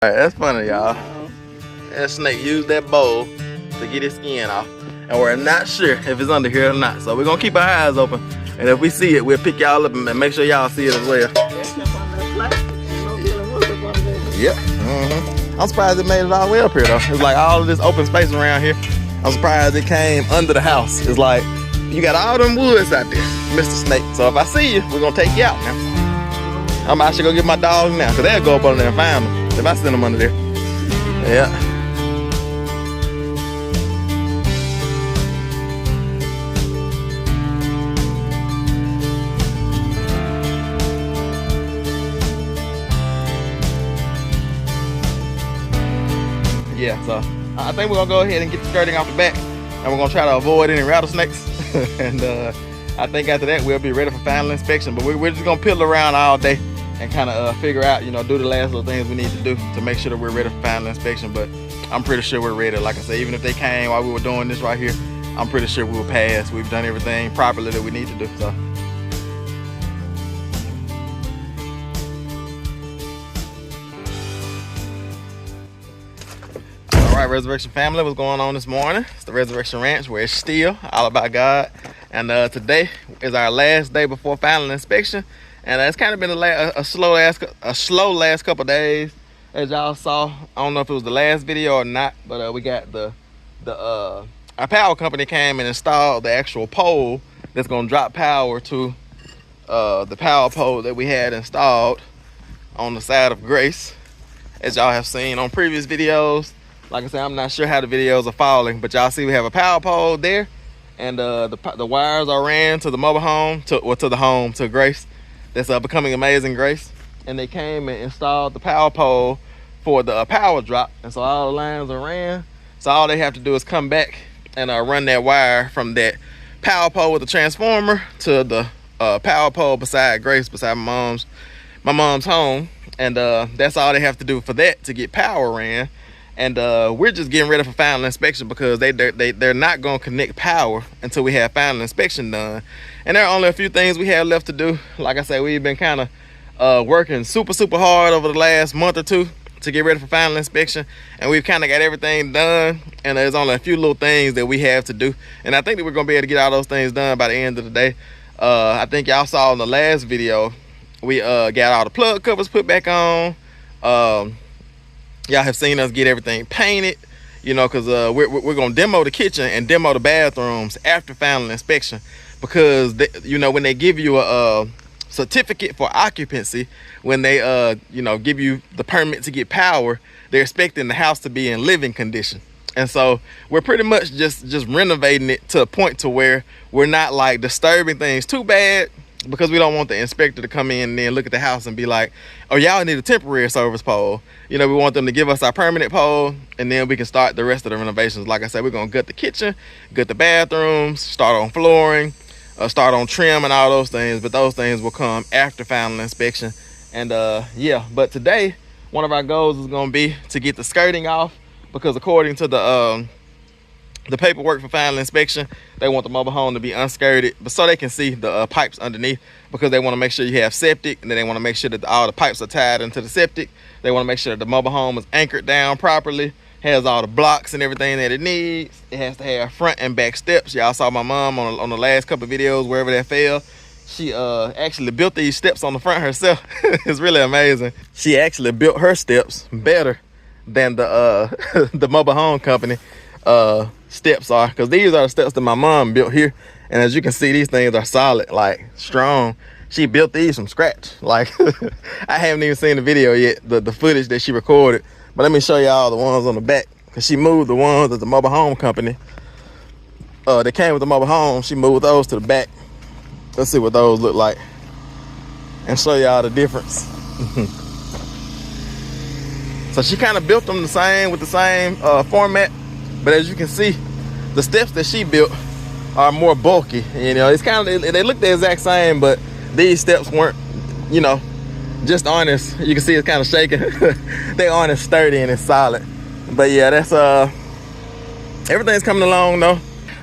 Alright, that's funny, y'all. That snake used that bowl to get his skin off. And we're not sure if it's under here or not. So we're gonna keep our eyes open. And if we see it, we'll pick y'all up and make sure y'all see it as well. Yep. I'm surprised it made it all the way up here though. It's like all of this open space around here. I'm surprised it came under the house. It's like, you got all them woods out there, Mr. Snake. So if I see you, we're gonna take you out now. I'm actually gonna get my dog now, cause they'll go up under there and find them if I send them under there. Yeah. Yeah, so I think we're gonna go ahead and get the skirting off the back, and we're gonna try to avoid any rattlesnakes. And I think after that we'll be ready for final inspection. But we're just gonna piddle around all day and kind of figure out, you know, do the last little things we need to do to make sure that we're ready for final inspection. But I'm pretty sure we're ready. Like I said, even if they came while we were doing this right here, I'm pretty sure we will pass. We've done everything properly that we need to do. So. Alright, Resurrection family, what's going on this morning? It's the Resurrection Ranch, where it's still all about God. And today is our last day before final inspection. And it's kind of been a slow last couple days, as y'all saw. I don't know if it was the last video or not, but we got our power company came and installed the actual pole that's gonna drop power to the power pole that we had installed on the side of Grace, as y'all have seen on previous videos. Like I said, I'm not sure how the videos are falling, but y'all see we have a power pole there, and the wires are ran to the mobile home, to Grace. That's Becoming Amazing Grace. And they came and installed the power pole for the power drop, and so all the lines are ran. So all they have to do is come back and run that wire from that power pole with the transformer to the power pole beside Grace, beside my mom's home, and that's all they have to do for that to get power ran. And we're just getting ready for final inspection, because they're not going to connect power until we have final inspection done. And there are only a few things we have left to do. Like I said, we've been kind of working super hard over the last month or two to get ready for final inspection, and we've kind of got everything done, and there's only a few little things that we have to do. And I think that we're going to be able to get all those things done by the end of the day. I think y'all saw in the last video, we got all the plug covers put back on. Y'all have seen us get everything painted, you know, because we're going to demo the kitchen and demo the bathrooms after final inspection, because you know, when they give you a certificate for occupancy, when they you know, give you the permit to get power, they're expecting the house to be in living condition. And so we're pretty much just renovating it to a point to where we're not like disturbing things too bad, because we don't want the inspector to come in and then look at the house and be like, oh, y'all need a temporary service pole. You know, we want them to give us our permanent pole, and then we can start the rest of the renovations. Like I said, we're gonna gut the kitchen, gut the bathrooms, start on flooring, start on trim and all those things, but those things will come after final inspection. And yeah, but today one of our goals is gonna be to get the skirting off, because according to the paperwork for final inspection, they want the mobile home to be unskirted, but so they can see the pipes underneath, because they want to make sure you have septic, and then they want to make sure that all the pipes are tied into the septic. They want to make sure that the mobile home is anchored down properly, has all the blocks and everything that it needs. It has to have front and back steps. Y'all saw my mom on the last couple of videos, wherever that fell. She actually built these steps on the front herself. It's really amazing. She actually built her steps better than the the mobile home company steps are, because these are the steps that my mom built here, and as you can see, these things are solid, like strong. She built these from scratch. Like I haven't even seen the video yet, the footage that she recorded, but let me show y'all the ones on the back, because she moved the ones that the mobile home company that came with the mobile home, she moved those to the back. Let's see what those look like and show y'all the difference. So she kind of built them the same, with the same format, but as you can see, the steps that she built are more bulky. You know, it's kind of, they look the exact same, but these steps weren't, you know, just honest. You can see it's kind of shaking. They aren't as sturdy and as solid. But yeah, that's everything's coming along though.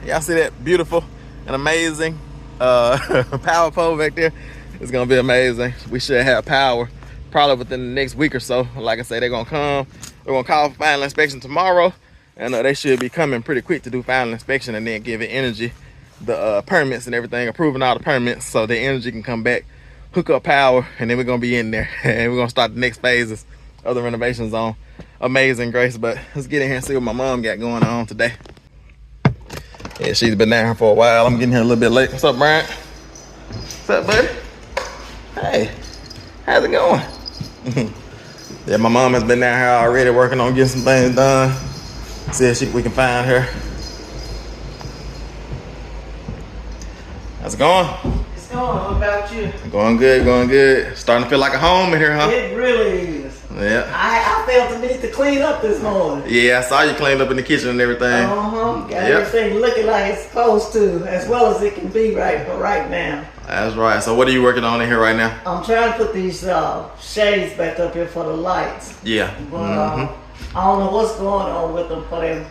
Y'all see that beautiful and amazing power pole back there? It's gonna be amazing. We should have power probably within the next week or so. Like I say, they're gonna come. We're gonna call for final inspection tomorrow, and they should be coming pretty quick to do final inspection and then give it energy the permits and everything, approving all the permits so the energy can come back, hook up power, and then we're gonna be in there and we're gonna start the next phases of the renovations on Amazing Grace. But let's get in here and see what my mom got going on today. Yeah, she's been down here for a while. I'm getting here a little bit late. What's up, Brian? What's up, buddy? Hey, how's it going? Yeah, my mom has been down here already working on getting some things done. See if we can find her. How's it going? It's going. What about you? Going good, going good. Starting to feel like a home in here, huh? It really is. Yeah. I felt the need to clean up this morning. Yeah, I saw you cleaned up in the kitchen and everything. Got everything looking like it's supposed to, as well as it can be right now. That's right. So what are you working on in here right now? I'm trying to put these shades back up here for the lights. Yeah. But I don't know what's going on with them for them.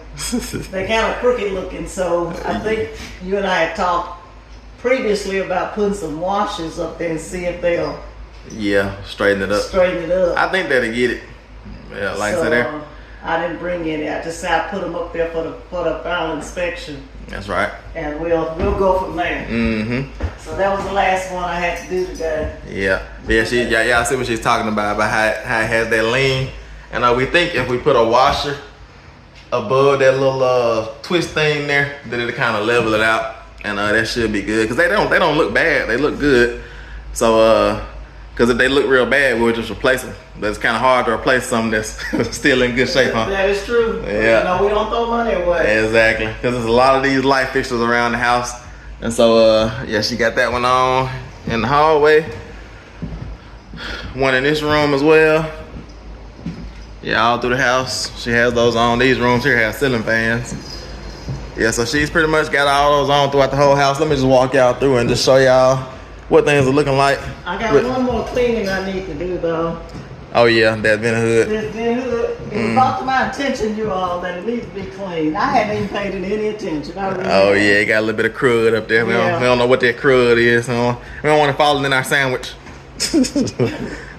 They're kind of crooked looking, so I think you and I had talked previously about putting some washers up there and see if they'll straighten it up. I think that'll get it. Yeah, like I said there. I didn't bring any. I just said I put them up there for the final inspection. That's right. And we'll go from there. So that was the last one I had to do today. Yeah, I see what she's talking about how it has that lean. And we think if we put a washer above that little twist thing there, that it'll kind of level it out. And that should be good, because they don't look bad. They look good. So because if they look real bad, we'll just replace them. But it's kind of hard to replace something that's still in good shape, huh? That is true. Yeah. You know, we don't throw money away. Exactly, because there's a lot of these light fixtures around the house. And so yeah, she got that one on in the hallway. One in this room as well. Yeah, all through the house. She has those on. These rooms here have ceiling fans. Yeah, so she's pretty much got all those on throughout the whole house. Let me just walk y'all through and just show y'all what things are looking like. I got one more cleaning I need to do though. Oh yeah, that vent hood. This vent hood. It was brought to my attention, you all, that it needs to be cleaned. I hadn't even paid it any attention. Oh yeah, it got a little bit of crud up there. We don't know what that crud is. So we don't want to fall in our sandwich.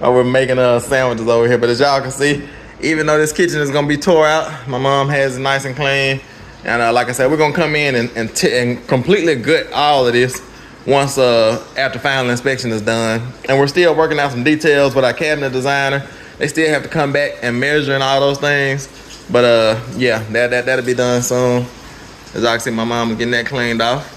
Oh, we're making sandwiches over here. But as y'all can see, even though this kitchen is gonna be tore out, my mom has it nice and clean. And like I said, we're gonna come in and completely gut all of this once after final inspection is done. And we're still working out some details with our cabinet designer. They still have to come back and measure and all those things. But yeah, that'll be done soon. As I can see, my mom getting that cleaned off.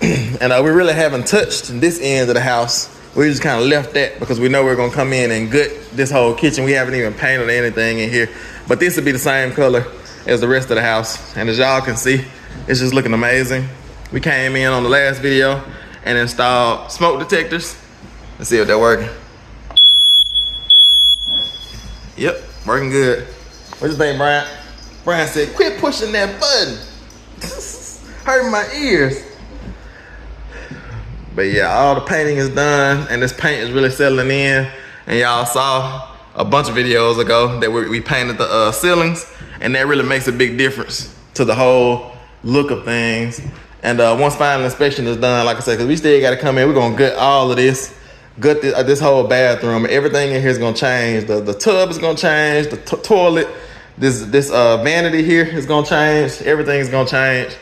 And we really haven't touched this end of the house. We just kind of left that because we know we're gonna come in and gut this whole kitchen. We haven't even painted anything in here. But this will be the same color as the rest of the house. And as y'all can see, it's just looking amazing. We came in on the last video and installed smoke detectors. Let's see if they're working. Yep, working good. What you think, Brian? Brian said, quit pushing that button. Hurting my ears. But yeah, all the painting is done and this paint is really settling in. And y'all saw a bunch of videos ago that we painted the ceilings, and that really makes a big difference to the whole look of things. And once final inspection is done, like I said, because we still got to come in, we're going to gut all of this, gut this whole bathroom. Everything in here is going to change. The tub is going to change, the toilet, this vanity here is going to change. Everything is going to change,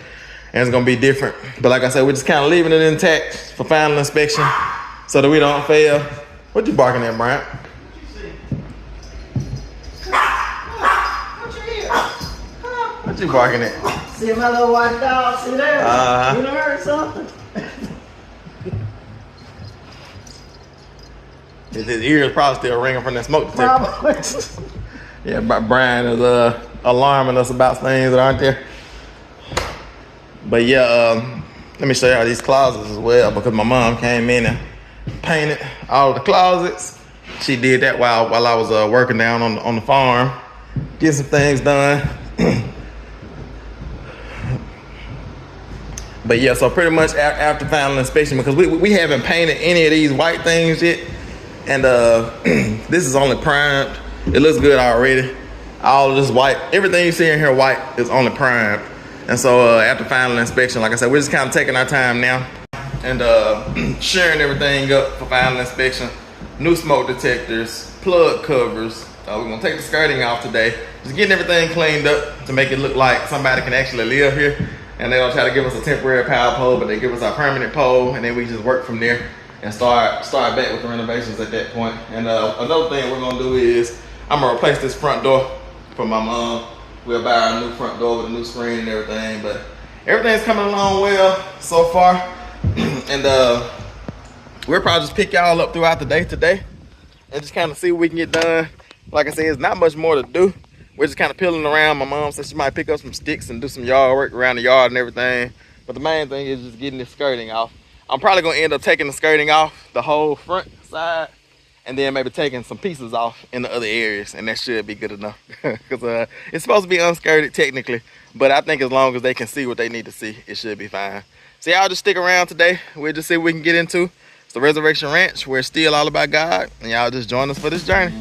and it's going to be different. But like I said, we're just kind of leaving it intact for final inspection so that we don't fail. What you barking at, Brian? What you barking at? See my little white dog? See there? You done heard something? His ears probably still ringing from that smoke detector. Yeah, Brian is alarming us about things that aren't there. But yeah, let me show y'all these closets as well, because my mom came in and painted all the closets. She did that while I was working down on the farm, getting some things done. But yeah, so pretty much after final inspection, because we haven't painted any of these white things yet, and this is only primed. It looks good already. All of this white, everything you see in here white is only primed. And so after final inspection, like I said, we're just kind of taking our time now and sharing everything up for final inspection. new smoke detectors, plug covers. We're gonna take the skirting off today. Just getting everything cleaned up to make it look like somebody can actually live here. And they don't try to give us a temporary power pole, but they give us our permanent pole, and then we just work from there and start back with the renovations at that point. And another thing we're gonna do is I'm gonna replace this front door for my mom. We'll buy our new front door with a new screen and everything, but everything's coming along well so far. And we'll probably just pick y'all up throughout the day today and just kind of see what we can get done. Like I said, it's not much more to do. We're just kind of peeling around. My mom said she might pick up some sticks and do some yard work around the yard and everything. But the main thing is just getting this skirting off. I'm probably gonna end up taking the skirting off the whole front side and then maybe taking some pieces off in the other areas, and that should be good enough. Because it's supposed to be unskirted technically, but I think as long as they can see what they need to see, it should be fine. So y'all just stick around today. We'll just see what we can get into. It's the Resurrection Ranch, where it's still all about God, and y'all just join us for this journey.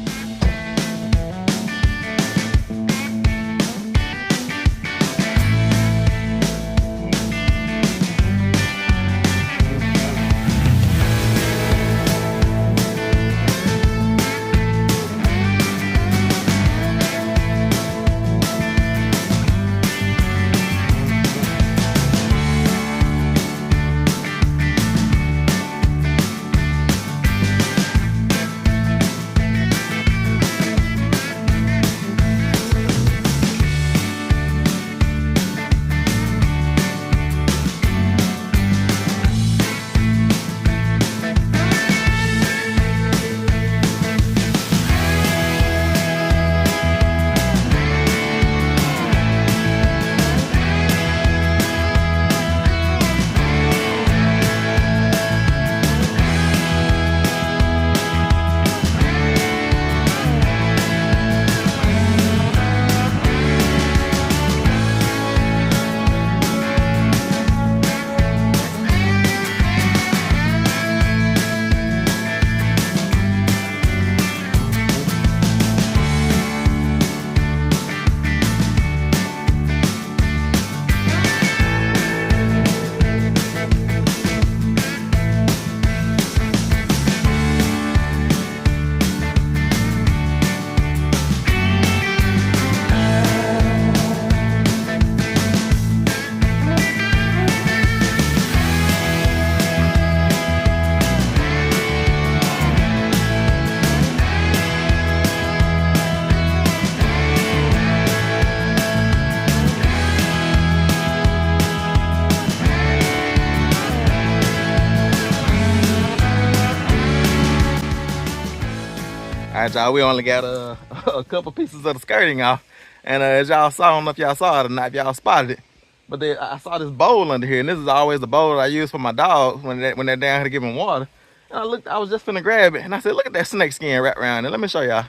All right, y'all, we only got a couple pieces of the skirting off. And as y'all saw, I don't know if y'all saw it or not, if y'all spotted it, but I saw this bowl under here, and this is always the bowl that I use for my dogs when they're down here to give them water. And I was just finna grab it, and I said, look at that snake skin wrapped around it. Let me show y'all.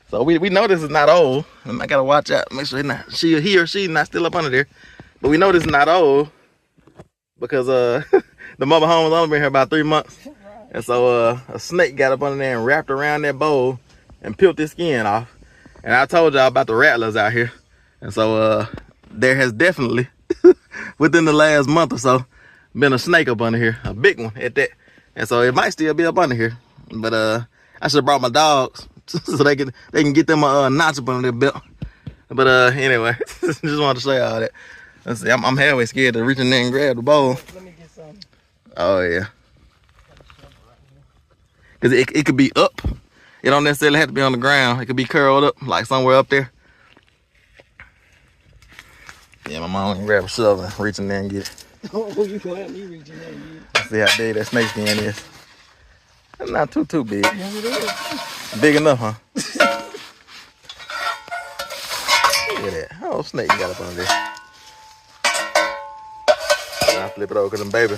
So we know this is not old, and I gotta watch out, make sure he or she not still up under there. But we know this is not old because the mother home was only been here about 3 months. And so a snake got up under there and wrapped around that bowl and peeled this skin off. And I told y'all about the rattlers out here. And so there has definitely, within the last month or so, been a snake up under here, a big one at that. And so it might still be up under here. But I should have brought my dogs so they can get them a notch up under their belt. But anyway, just wanted to show y'all that. Let's see, I'm halfway scared to reach in there and grab the bowl. Let me get some. Oh yeah. Cause it could be up. It don't necessarily have to be on the ground. It could be curled up, like somewhere up there. Yeah, my mom can grab a shovel and reach in there and get it. Oh, you gonna have me reaching there and get it. See how big that snake skin is. It's not too big. Yes, it is. Big enough, huh? Look at that. Oh, snake you got up under there. And I flip it over, cause them baby,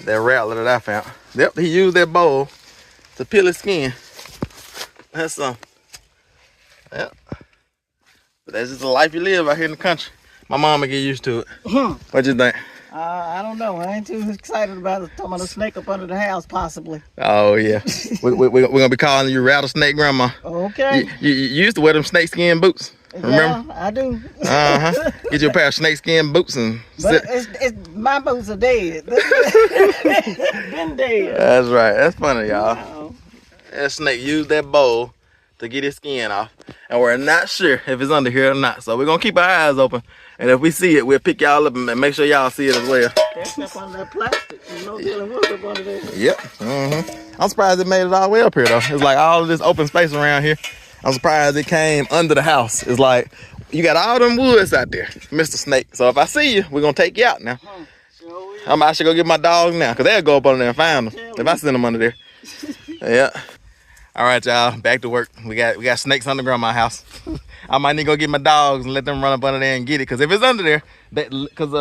that rattler that I found. Yep, he used that bowl to peel his skin. That's something. Yep. But that's just the life you live out here in the country. My mama get used to it. What you think? I don't know. I ain't too excited about it. Talking about a snake up under the house, possibly. Oh yeah. we're gonna be calling you rattlesnake grandma. Okay. You used to wear them snake skin boots. Remember? Yeah, I do. Get you a pair of snakeskin boots and But it's my boots are dead. Been dead. That's right. That's funny, y'all. Wow. That snake used that bowl to get his skin off. And we're not sure if it's under here or not. So we're going to keep our eyes open. And if we see it, we'll pick y'all up and make sure y'all see it as well. That's up under that plastic. You know, dealing with up under there. Yep. I'm surprised it made it all the way up here, though. It's like all of this open space around here. I'm surprised it came under the house. It's like, you got all them woods out there, Mr. Snake. So if I see you, we're going to take you out now. I'm actually going to get my dogs now, because they'll go up under there and find them if I send them under there. Yeah. All right, y'all, back to work. We got snakes under grandma's house. I might need to go get my dogs and let them run up under there and get it. Because if it's under there, because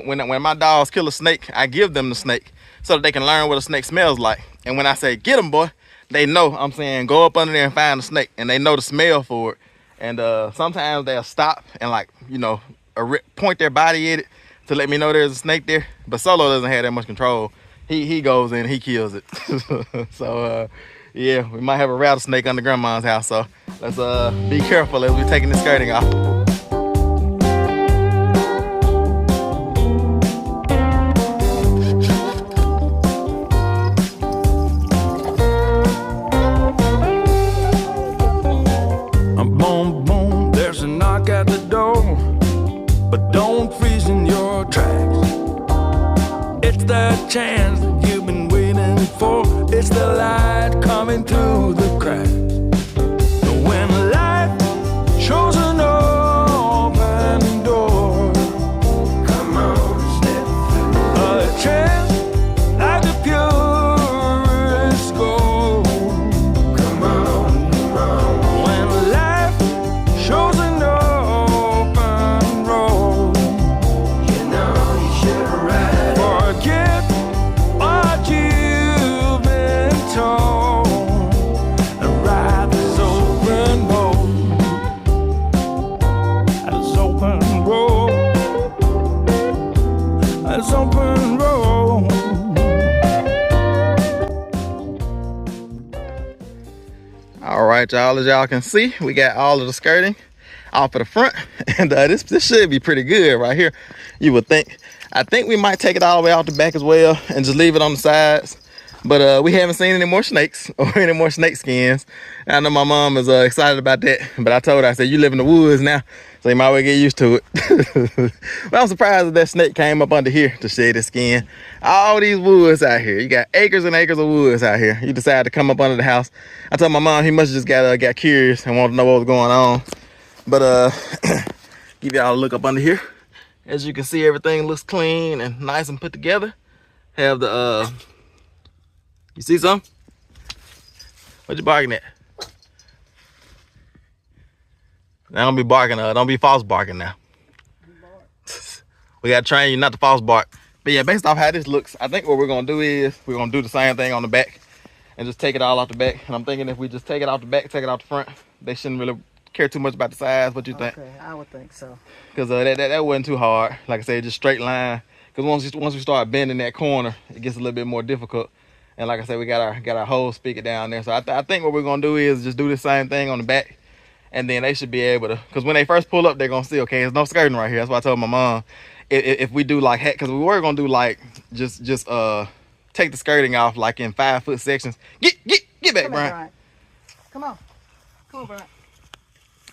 when my dogs kill a snake, I give them the snake so that they can learn what a snake smells like. And when I say, get them, boy, they know I'm saying go up under there and find the snake. And they know the smell for it. And sometimes they'll stop and, like, you know, point their body at it to let me know there's a snake there. But Solo doesn't have that much control. He goes in, he kills it. So, yeah, we might have a rattlesnake under grandma's house. So let's be careful as we're taking the skirting off. Boom, boom, there's a knock at the door, but don't freeze in your tracks. It's that chance that you've been waiting for. It's the light coming through the cracks. When life shows an open door, come on, step through. A chance like the purest gold. Come on, come on. When life shows an open road, you know you should ride. Forget what you've been told and ride this open road. This open road. This open road. All right, y'all, as y'all can see, we got all of the skirting off of the front. And this should be pretty good right here, you would think. I think we might take it all the way out the back as well and just leave it on the sides. But we haven't seen any more snakes or any more snake skins. I know my mom is excited about that. But I told her, I said, you live in the woods now, so you might well get used to it. But I'm surprised that snake came up under here to shed his skin. All these woods out here. You got acres and acres of woods out here. You decided to come up under the house. I told my mom he must have just got curious and wanted to know what was going on. But give y'all a look up under here. As you can see, everything looks clean and nice and put together. Have the you see some? What you barking at? Now don't be barking, don't be false barking now. We gotta train you not to false bark. But yeah, based off how this looks, I think what we're gonna do is we're gonna do the same thing on the back and just take it all off the back. And I'm thinking if we just take it off the back, take it off the front, they shouldn't really care too much about the size. What you think? Okay, I would think so. Because that wasn't too hard. Like I said, just straight line. Because once we start bending that corner, it gets a little bit more difficult. And like I said, we got our whole speaker down there. So I think what we're gonna do is just do the same thing on the back, and then they should be able to. Because when they first pull up, they're gonna see, okay, there's no skirting right here. That's why I told my mom, if we do like, because we were gonna do like just take the skirting off like in 5-foot sections. Get back, Brian. Come on, Brian.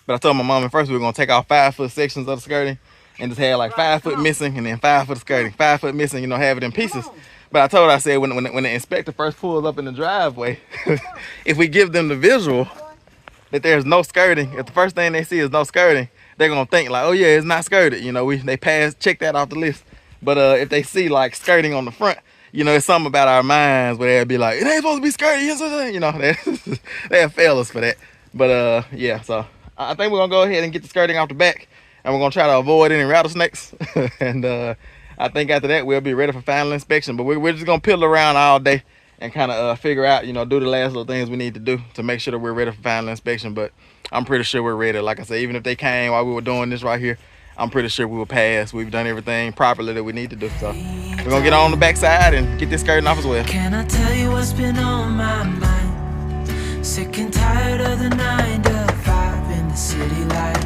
But I told my mom at first we were gonna take off 5-foot sections of the skirting and just have like 5 foot missing and then 5 foot skirting, 5 foot missing, you know, have it in pieces. But I told her, I said, when the inspector first pulls up in the driveway, if we give them the visual that there's no skirting, if the first thing they see is no skirting, they're gonna think like, oh yeah, it's not skirted. You know, they check that off the list. But if they see like skirting on the front, you know, it's something about our minds where they'll be like, it ain't supposed to be skirted. You know, they'll fail us for that. But yeah, so I think we're gonna go ahead and get the skirting off the back, and we're gonna try to avoid any rattlesnakes. And I think after that we'll be ready for final inspection. But we're just gonna piddle around all day and kind of figure out, you know, do the last little things we need to do to make sure that we're ready for final inspection. But I'm pretty sure we're ready. Like I said, even if they came while we were doing this right here, I'm pretty sure we will pass. We've done everything properly that we need to do. So we're gonna get on the back side and get this skirting off as well. Can I tell you what's been on my mind? Sick and tired of the 9 to 5 in the city life.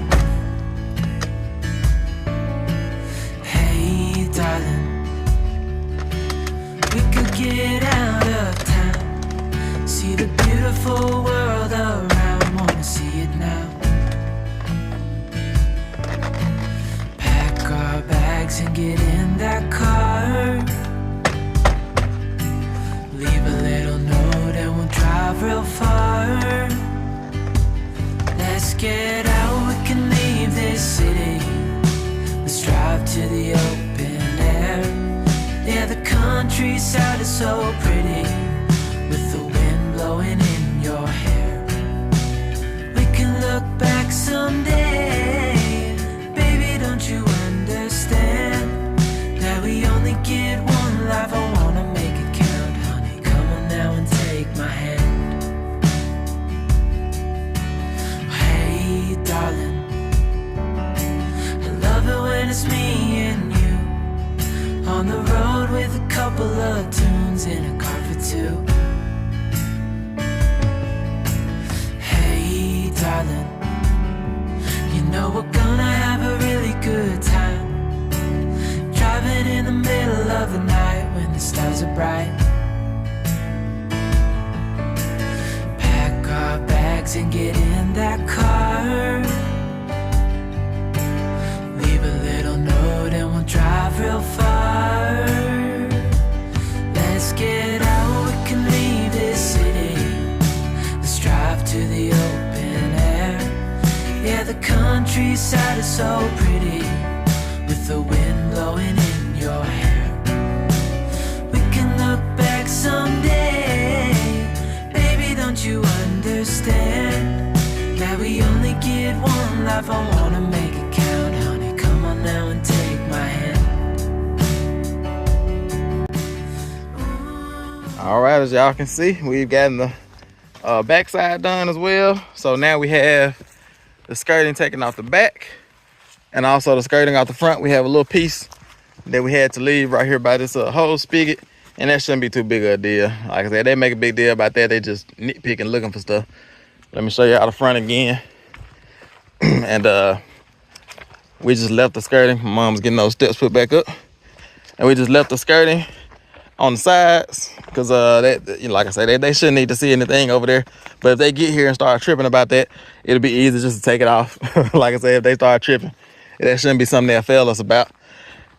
get out, we can leave this city. Let's drive to the open air. Yeah, the countryside is so pretty, with the wind blowing in your hair. We can look back someday. Baby, don't you understand that we only get one life? I wanna make it count, honey. Come on now and take my hand. Hey, darling, I love it when it's me and you on the road with a couple of tunes in a car for two. Hey, darling, you know we're gonna have a really good time, driving in the middle of the night when the stars are bright. Pack our bags and get in that car. Leave a little note and we'll drive real far. Let's get out, we can leave this city. Let's drive to the open air. Yeah, the countryside is so pretty, with the wind blowing in your hair. We can look back someday. Baby, don't you understand that we only get one life? I wanna make it count, honey. Come on now and take my hand. All right, as y'all can see, we've gotten the backside done as well. So now we have the skirting taken off the back, and also the skirting off the front. We have a little piece that we had to leave right here by this hose spigot, and that shouldn't be too big of a deal. Like I said, they make a big deal about that. They just nitpicking, looking for stuff. Let me show you out the front again. And we just left the skirting. My mom's getting those steps put back up, and we just left the skirting on the sides because like I said, they shouldn't need to see anything over there. But if they get here and start tripping about that, it'll be easy just to take it off. Like I said, if they start tripping, that shouldn't be something they'll fail us about.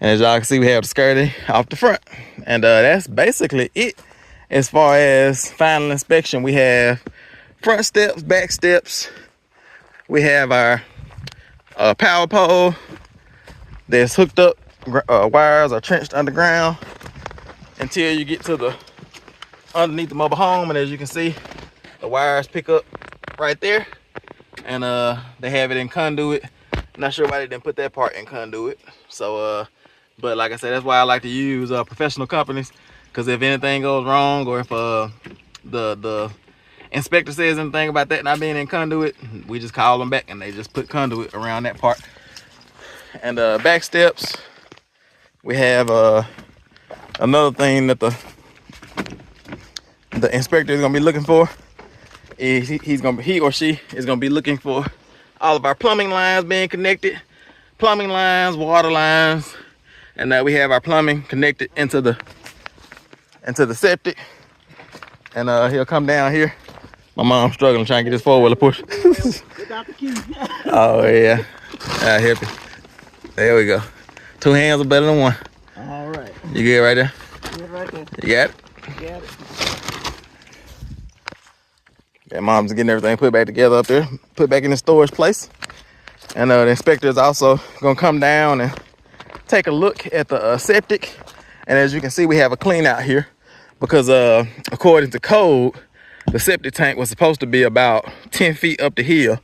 And as y'all can see, we have the skirting off the front, and that's basically it as far as final inspection. We have front steps, back steps. We have our power pole that's hooked up. Wires are trenched underground until you get to the underneath the mobile home, and as you can see, the wires pick up right there, and they have it in conduit. Not sure why they didn't put that part in conduit. So but like I said, that's why I like to use professional companies, because if anything goes wrong, or if the inspector says anything about that not being in conduit, we just call them back and they just put conduit around that part. And back steps, we have another thing that the inspector is gonna be looking for. Is he or she is gonna be looking for all of our plumbing lines being connected, plumbing lines, water lines, and now we have our plumbing connected into the septic. And he'll come down here. My mom's struggling trying to get this four-wheeler pushed. Without the key. Oh yeah, I help you. There we go. Two hands are better than one. All right. You good right there? Good right there. You got it? Got it. Yeah, mom's getting everything put back together up there, put back in the storage place. And the inspector is also gonna come down and take a look at the septic. And as you can see, we have a clean out here because according to code, the septic tank was supposed to be about 10 feet up the hill.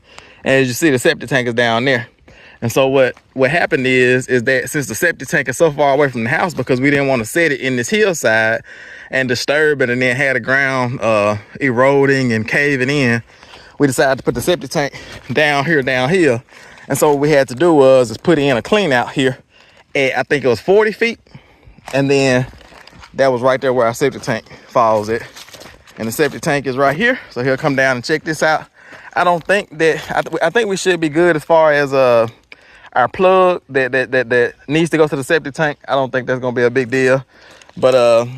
And as you see, the septic tank is down there. And so what happened is that since the septic tank is so far away from the house, because we didn't want to set it in this hillside and disturb it and then have the ground eroding and caving in, we decided to put the septic tank down here, downhill. And so what we had to do was put in a clean out here at, I think it was 40 feet. And then that was right there where our septic tank falls at. And the septic tank is right here. So he'll come down and check this out. I don't think that, I think we should be good as far as our plug that needs to go to the septic tank. I don't think that's gonna be a big deal. But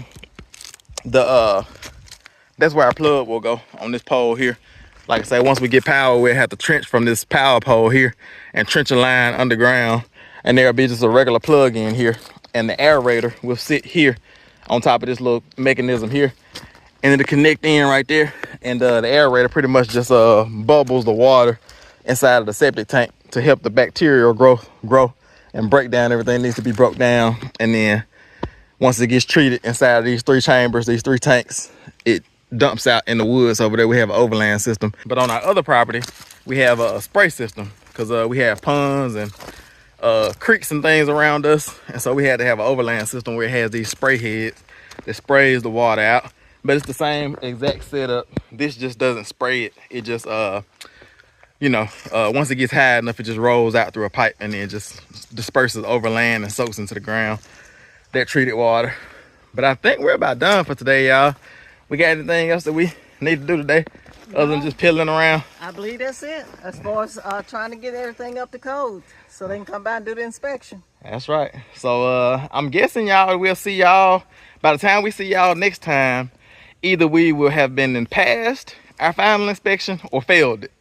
that's where our plug will go, on this pole here. Like I say, once we get power, we'll have to trench from this power pole here and trench a line underground. And there'll be just a regular plug in here. And the aerator will sit here on top of this little mechanism here. And it'll connect in right there. And the aerator pretty much just bubbles the water inside of the septic tank to help the bacterial grow and break down everything that needs to be broke down. And then once it gets treated inside of these 3 chambers, these 3 tanks, it dumps out in the woods over there. We have an overland system. But on our other property, we have a spray system because we have ponds and creeks and things around us. And so we had to have an overland system where it has these spray heads that sprays the water out. But it's the same exact setup. This just doesn't spray it. It just, you know, once it gets high enough, it just rolls out through a pipe and then just disperses over land and soaks into the ground, that treated water. But I think we're about done for today, y'all. We got anything else that we need to do today other than just piddling around? I believe that's it, as far as trying to get everything up to code so they can come by and do the inspection. That's right. So I'm guessing, y'all, we'll see y'all by the time we see y'all next time. Either we will have been passed our final inspection or failed it.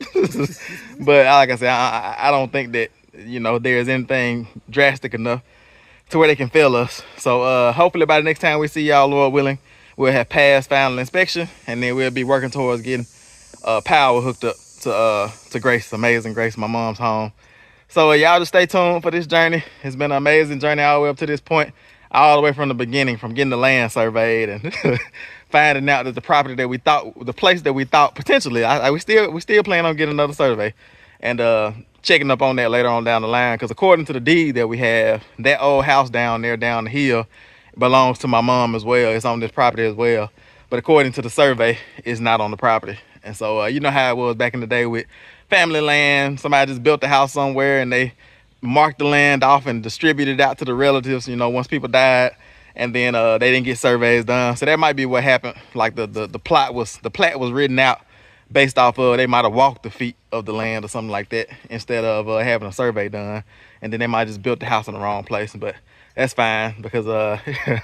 But like I said, I don't think that, you know, there's anything drastic enough to where they can fail us. So hopefully by the next time we see y'all, Lord willing, we'll have passed final inspection, and then we'll be working towards getting power hooked up to Grace, amazing Grace, my mom's home. So y'all just stay tuned for this journey. It's been an amazing journey all the way up to this point, all the way from the beginning, from getting the land surveyed and finding out that the property that we thought, the place that we thought potentially, we still plan on getting another survey and checking up on that later on down the line, because according to the deed that we have, that old house down there down the hill belongs to my mom as well. It's on this property as well, but according to the survey, it's not on the property. And so you know how it was back in the day with family land. Somebody just built a house somewhere and they marked the land off and distributed it out to the relatives, you know, once people died, and then they didn't get surveys done. So that might be what happened. Like the plat was written out based off of, they might have walked the feet of the land or something like that instead of having a survey done, and then they might just built the house in the wrong place. But that's fine, because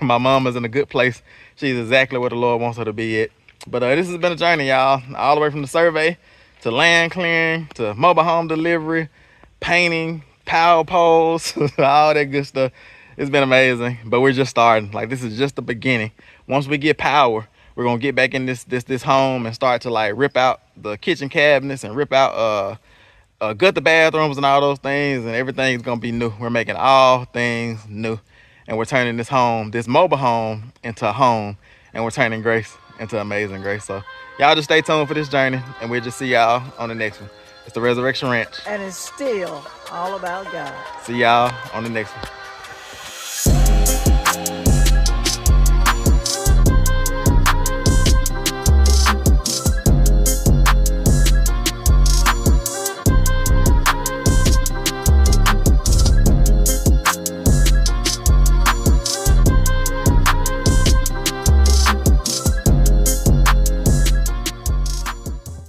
my mom is in a good place. She's exactly where the Lord wants her to be at. But this has been a journey, y'all, all the way from the survey to land clearing to mobile home delivery, painting, power poles, all that good stuff. It's been amazing, but we're just starting. Like, this is just the beginning. Once we get power, we're gonna get back in this home and start to like rip out the kitchen cabinets and rip out gut the bathrooms and all those things, and everything's gonna be new. We're making all things new, and we're turning this home, this mobile home, into a home, and we're turning Grace into amazing Grace. So y'all just stay tuned for this journey, and we'll just see y'all on the next one. It's the Resurrection Ranch, And it's still all about God. see y'all on the next one.